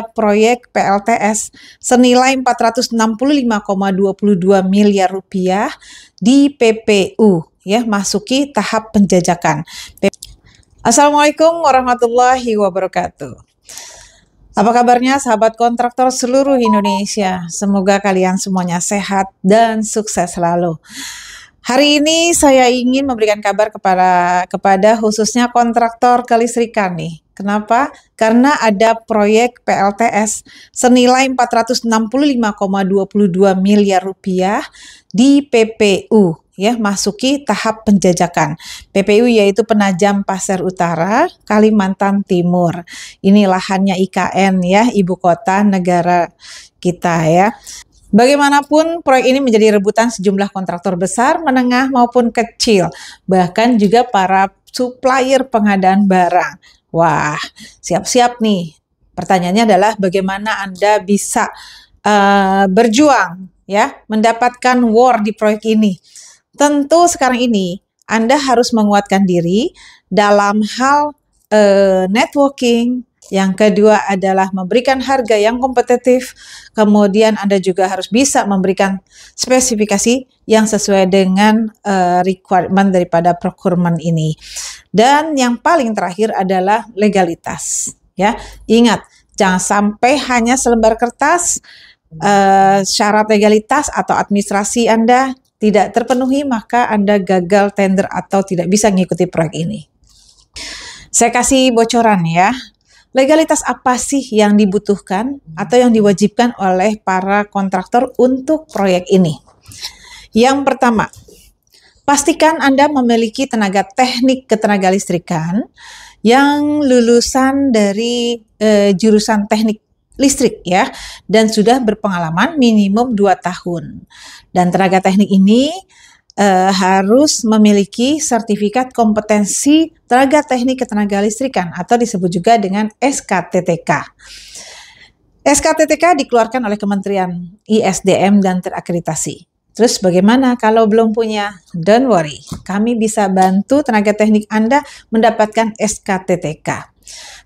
proyek PLTS senilai 465,22 miliar rupiah di PPU ya, masuki tahap penjajakan. Assalamualaikum warahmatullahi wabarakatuh. Apa kabarnya sahabat kontraktor seluruh Indonesia? Semoga kalian semuanya sehat dan sukses selalu. Hari ini saya ingin memberikan kabar kepada khususnya kontraktor kelistrikan nih. Kenapa? Karena ada proyek PLTS senilai 465,22 miliar rupiah di PPU ya, masuki tahap penjajakan. PPU yaitu Penajam Pasir Utara, Kalimantan Timur. Ini lahannya IKN ya, ibu kota negara kita ya. Bagaimanapun proyek ini menjadi rebutan sejumlah kontraktor besar, menengah maupun kecil, bahkan juga para supplier pengadaan barang. Wah, siap-siap nih. Pertanyaannya adalah bagaimana Anda bisa berjuang ya, mendapatkan war di proyek ini. Tentu sekarang ini Anda harus menguatkan diri dalam hal networking. Yang kedua adalah memberikan harga yang kompetitif. Kemudian Anda juga harus bisa memberikan spesifikasi yang sesuai dengan requirement daripada procurement ini. Dan yang paling terakhir adalah legalitas. Ya, ingat, jangan sampai hanya selembar kertas syarat legalitas atau administrasi Anda tidak terpenuhi, maka Anda gagal tender atau tidak bisa mengikuti proyek ini. Saya kasih bocoran ya. Legalitas apa sih yang dibutuhkan atau yang diwajibkan oleh para kontraktor untuk proyek ini? Yang pertama, pastikan Anda memiliki tenaga teknik ketenagalistrikan yang lulusan dari jurusan teknik listrik ya, dan sudah berpengalaman minimum 2 tahun. Dan tenaga teknik ini harus memiliki sertifikat kompetensi tenaga teknik ketenagalistrikan atau disebut juga dengan SKTTK. SKTTK dikeluarkan oleh Kementerian ISDM dan terakreditasi. Terus bagaimana kalau belum punya? Don't worry, kami bisa bantu tenaga teknik Anda mendapatkan SKTTK.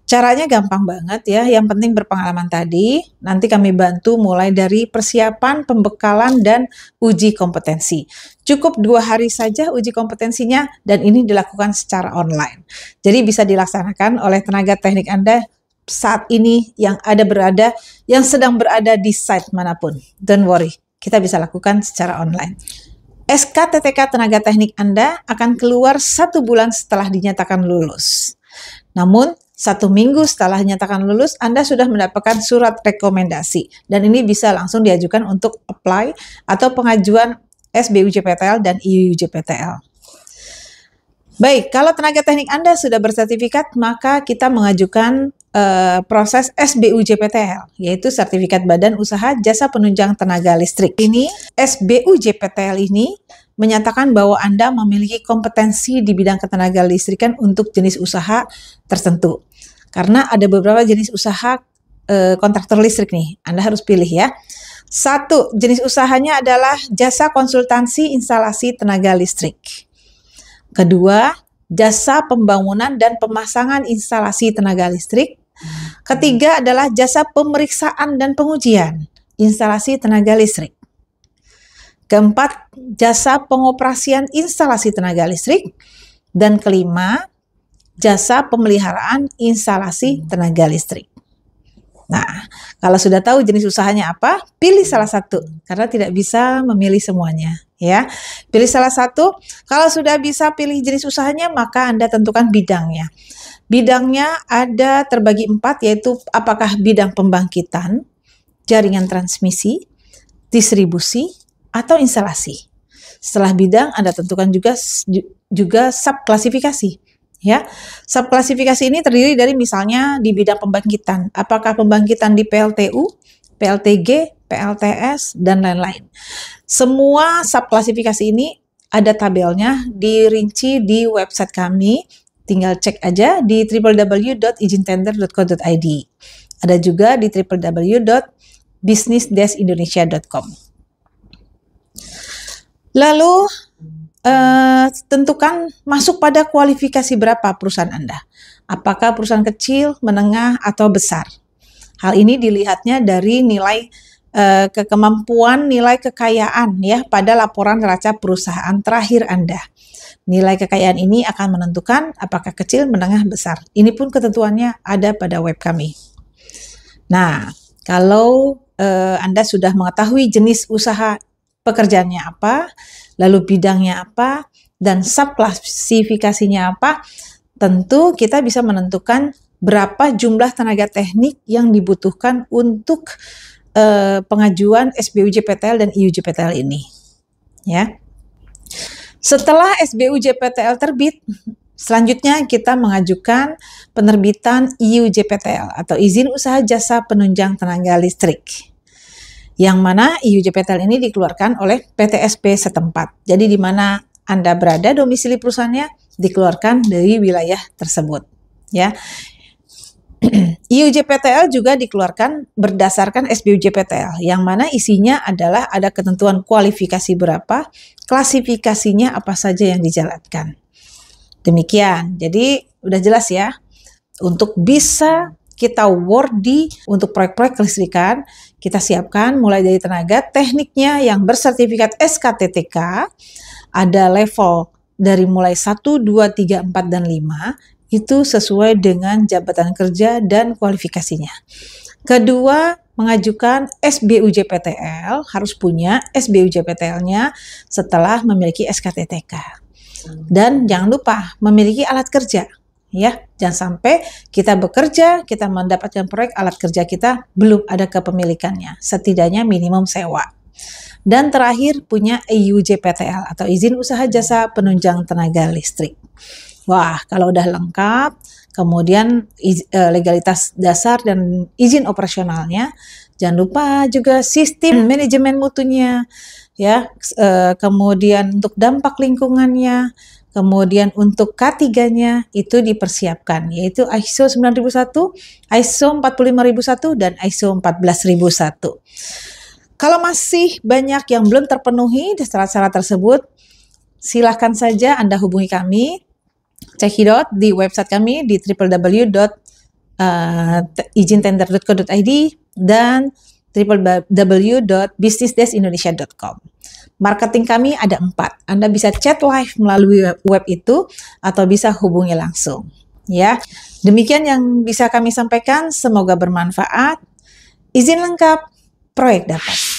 Caranya gampang banget ya, yang penting berpengalaman tadi. Nanti kami bantu mulai dari persiapan, pembekalan, dan uji kompetensi. Cukup 2 hari saja uji kompetensinya dan ini dilakukan secara online. Jadi bisa dilaksanakan oleh tenaga teknik Anda saat ini yang sedang berada di site manapun. Don't worry, kita bisa lakukan secara online. SKTTK tenaga teknik Anda akan keluar 1 bulan setelah dinyatakan lulus. Namun 1 minggu setelah dinyatakan lulus, Anda sudah mendapatkan surat rekomendasi. Dan ini bisa langsung diajukan untuk apply atau pengajuan SBUJPTL dan IUJPTL. Baik, kalau tenaga teknik Anda sudah bersertifikat, maka kita mengajukan proses SBUJPTL, yaitu Sertifikat Badan Usaha Jasa Penunjang Tenaga Listrik. Ini SBUJPTL ini menyatakan bahwa Anda memiliki kompetensi di bidang ketenaga listrikan untuk jenis usaha tertentu. Karena ada beberapa jenis usaha kontraktor listrik nih, Anda harus pilih ya. 1, jenis usahanya adalah jasa konsultansi instalasi tenaga listrik. Kedua, jasa pembangunan dan pemasangan instalasi tenaga listrik. Ketiga adalah jasa pemeriksaan dan pengujian instalasi tenaga listrik. Keempat, jasa pengoperasian instalasi tenaga listrik. Dan kelima, jasa pemeliharaan instalasi tenaga listrik. Nah, kalau sudah tahu jenis usahanya apa, pilih salah satu, karena tidak bisa memilih semuanya. Ya, pilih salah satu. Kalau sudah bisa pilih jenis usahanya, maka Anda tentukan bidangnya. Bidangnya ada terbagi 4, yaitu apakah bidang pembangkitan, jaringan transmisi, distribusi, atau instalasi. Setelah bidang, Anda tentukan juga subklasifikasi. Ya, subklasifikasi ini terdiri dari misalnya di bidang pembangkitan, apakah pembangkitan di PLTU, PLTG, PLTS, dan lain-lain. Semua subklasifikasi ini ada tabelnya, dirinci di website kami, tinggal cek aja di www.ijintender.co.id. Ada juga di www.business-indonesia.com. Lalu tentukan masuk pada kualifikasi berapa perusahaan Anda. Apakah perusahaan kecil, menengah, atau besar. Hal ini dilihatnya dari nilai kemampuan nilai kekayaan ya pada laporan neraca perusahaan terakhir Anda. Nilai kekayaan ini akan menentukan apakah kecil, menengah, besar. Ini pun ketentuannya ada pada web kami. Nah, kalau Anda sudah mengetahui jenis usaha pekerjaannya apa, lalu bidangnya apa, dan subklasifikasinya apa, tentu kita bisa menentukan berapa jumlah tenaga teknik yang dibutuhkan untuk pengajuan SBUJPTL dan IUJPTL ini. Ya. Setelah SBUJPTL terbit, selanjutnya kita mengajukan penerbitan IUJPTL atau Izin Usaha Jasa Penunjang Tenaga Listrik. Yang mana IUJPTL ini dikeluarkan oleh PTSP setempat. Jadi di mana Anda berada domisili perusahaannya dikeluarkan dari wilayah tersebut. Ya. IUJPTL juga dikeluarkan berdasarkan SBUJPTL, yang mana isinya adalah ada ketentuan kualifikasi berapa, klasifikasinya apa saja yang dijalankan. Demikian, jadi udah jelas ya, untuk bisa kita worthy untuk proyek-proyek kelistrikan, kita siapkan mulai dari tenaga tekniknya yang bersertifikat SKTTK, ada level dari mulai 1, 2, 3, 4, dan 5, itu sesuai dengan jabatan kerja dan kualifikasinya. Kedua, mengajukan SBUJPTL, harus punya SBUJPTL-nya setelah memiliki SKTTK. Dan jangan lupa memiliki alat kerja. Ya, jangan sampai kita bekerja, kita mendapatkan proyek, alat kerja kita belum ada kepemilikannya, setidaknya minimum sewa. Dan terakhir, punya IUJPTL atau Izin Usaha Jasa Penunjang Tenaga Listrik. Wah, kalau udah lengkap, kemudian legalitas dasar dan izin operasionalnya, jangan lupa juga sistem manajemen mutunya, ya, kemudian untuk dampak lingkungannya, kemudian untuk K3-nya itu dipersiapkan, yaitu ISO 9001, ISO 45001, dan ISO 14001. Kalau masih banyak yang belum terpenuhi di syarat-syarat tersebut, silahkan saja Anda hubungi kami, cekidot di website kami di www.ijintender.co.id dan www.businessdeskindonesia.com. Marketing kami ada 4. Anda bisa chat live melalui web itu atau bisa hubungi langsung. Ya, demikian yang bisa kami sampaikan. Semoga bermanfaat. Izin lengkap, proyek dapat.